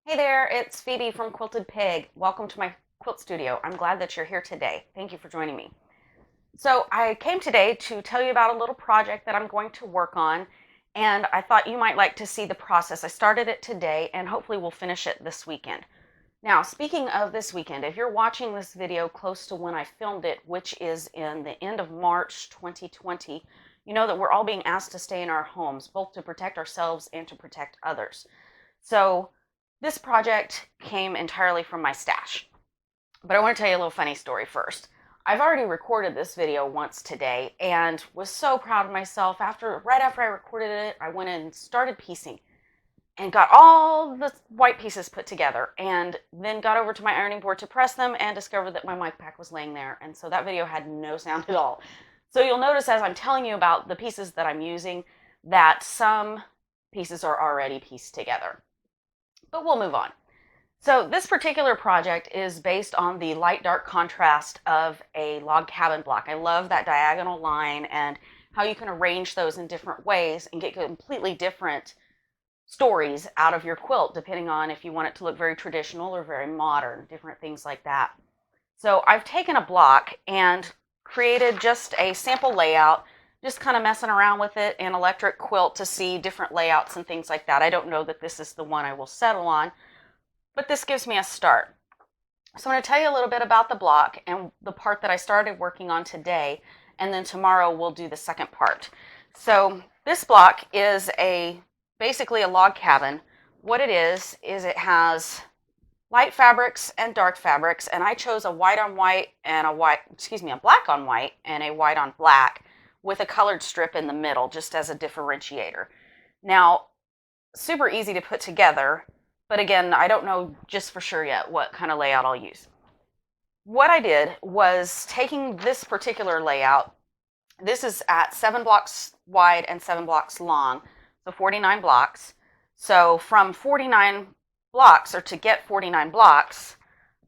Hey there, it's Phoebe from Quilted Pig. Welcome to my quilt studio. I'm glad that you're here today. Thank you for joining me. So I came today to tell you about a little project that I'm going to work on, and I thought you might like to see the process. I started it today, and hopefully we'll finish it this weekend. Now, speaking of this weekend, if you're watching this video close to when I filmed it, which is in the end of March 2020, you know that we're all being asked to stay in our homes, both to protect ourselves and to protect others. So this project came entirely from my stash. But I want to tell you a little funny story first. I've already recorded this video once today and was so proud of myself. Right after I recorded it, I went in and started piecing and got all the white pieces put together, and then got over to my ironing board to press them and discovered that my mic pack was laying there. And so that video had no sound at all. So you'll notice as I'm telling you about the pieces that I'm using that some pieces are already pieced together. But we'll move on. So this particular project is based on the light-dark contrast of a log cabin block. I love that diagonal line and how you can arrange those in different ways and get completely different stories out of your quilt, depending on if you want it to look very traditional or very modern, different things like that. So I've taken a block and created just a sample layout, just kind of messing around with it in Electric Quilt to see different layouts and things like that. I don't know that this is the one I will settle on, but this gives me a start. So I'm going to tell you a little bit about the block and the part that I started working on today, and then tomorrow we'll do the second part. So this block is basically a log cabin. What it is it has light fabrics and dark fabrics, and I chose a white on white and a black on white and a white on black with a colored strip in the middle just as a differentiator. Now, super easy to put together, but again, I don't know just for sure yet what kind of layout I'll use. What I did was taking this particular layout. This is at 7 blocks wide and 7 blocks long, so 49 blocks. So from 49 blocks, or to get 49 blocks,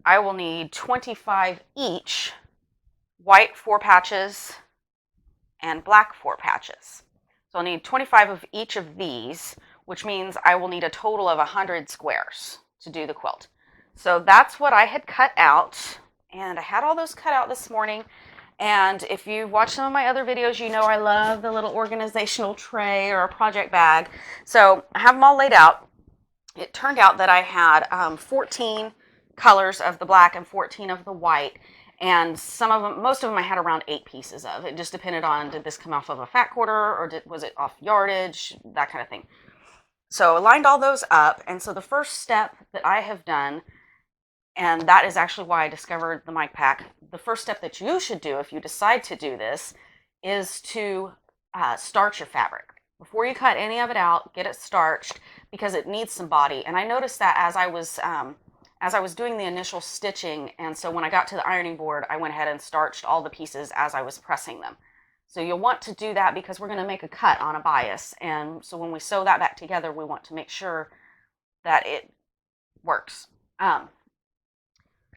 I will need 25 each, white 4 patches and black 4 patches. So I'll need 25 of each of these, which means I will need a total of 100 squares to do the quilt. So that's what I had cut out, and I had all those cut out this morning. And if you've watched some of my other videos, you know I love the little organizational tray or a project bag. So I have them all laid out. It turned out that I had 14 colors of the black and 14 of the white. And most of them I had around 8 pieces of. It just depended on, did this come off of a fat quarter or was it off yardage, that kind of thing. So I lined all those up. And so the first step that I have done, and that is actually why I discovered the mic pack, the first step that you should do if you decide to do this is to starch your fabric. Before you cut any of it out, get it starched because it needs some body. And I noticed that as I was doing the initial stitching, and so when I got to the ironing board, I went ahead and starched all the pieces as I was pressing them. So you'll want to do that because we're going to make a cut on a bias. And so when we sew that back together, we want to make sure that it works.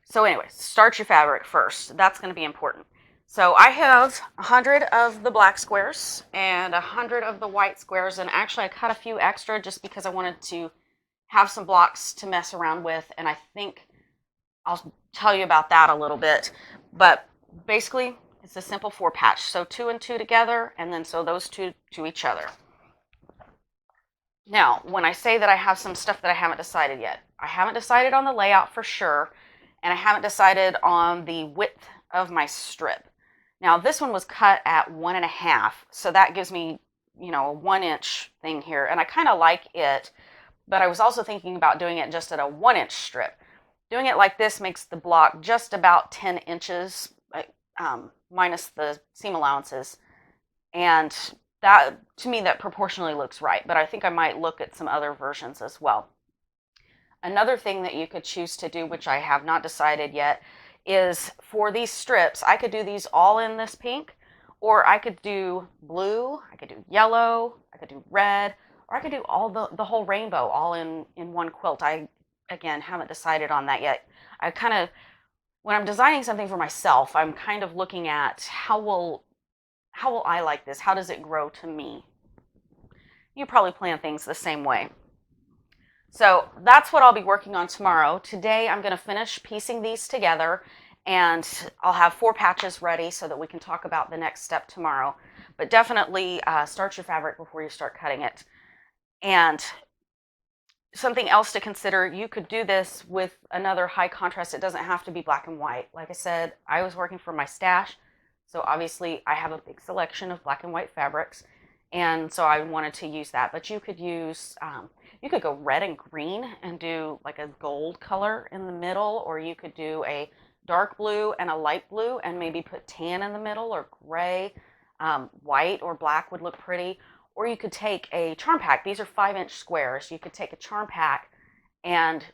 So anyway, starch your fabric first. That's going to be important. So I have 100 of the black squares and 100 of the white squares. And actually I cut a few extra just because I wanted to have some blocks to mess around with. And I think I'll tell you about that a little bit. But basically, it's a simple 4 patch. So 2 and 2 together, and then sew those 2 to each other. Now, when I say that I have some stuff that I haven't decided yet, I haven't decided on the layout for sure, and I haven't decided on the width of my strip. Now, this one was cut at 1.5, so that gives me, a 1-inch thing here, and I kind of like it, but I was also thinking about doing it just at a 1-inch strip. Doing it like this makes the block just about 10 inches, minus the seam allowances, and that, to me, that proportionally looks right, but I think I might look at some other versions as well. Another thing that you could choose to do, which I have not decided yet, is for these strips, I could do these all in this pink, or I could do blue, I could do yellow, I could do red, or I could do all the whole rainbow all in one quilt. I, again, haven't decided on that yet. When I'm designing something for myself, I'm kind of looking at how will I like this? How does it grow to me? You probably plan things the same way. So that's what I'll be working on tomorrow. Today I'm going to finish piecing these together, and I'll have 4 patches ready so that we can talk about the next step tomorrow. But definitely start your fabric before you start cutting it. And something else to consider, you could do this with another high contrast. It doesn't have to be black and white. Like I said, I was working for my stash, so obviously I have a big selection of black and white fabrics, and so I wanted to use that. But you could use, you could go red and green and do like a gold color in the middle, or you could do a dark blue and a light blue and maybe put tan in the middle, or gray. White or black would look pretty. Or you could take a charm pack. These are 5-inch squares. You could take a charm pack and,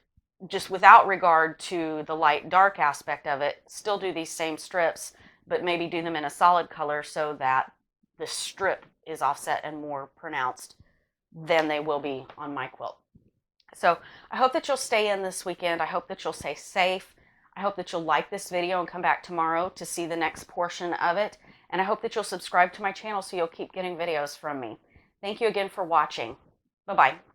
just without regard to the light dark aspect of it, still do these same strips, but maybe do them in a solid color so that the strip is offset and more pronounced than they will be on my quilt. So I hope that you'll stay in this weekend. I hope that you'll stay safe. I hope that you'll like this video and come back tomorrow to see the next portion of it. And I hope that you'll subscribe to my channel so you'll keep getting videos from me. Thank you again for watching. Bye-bye.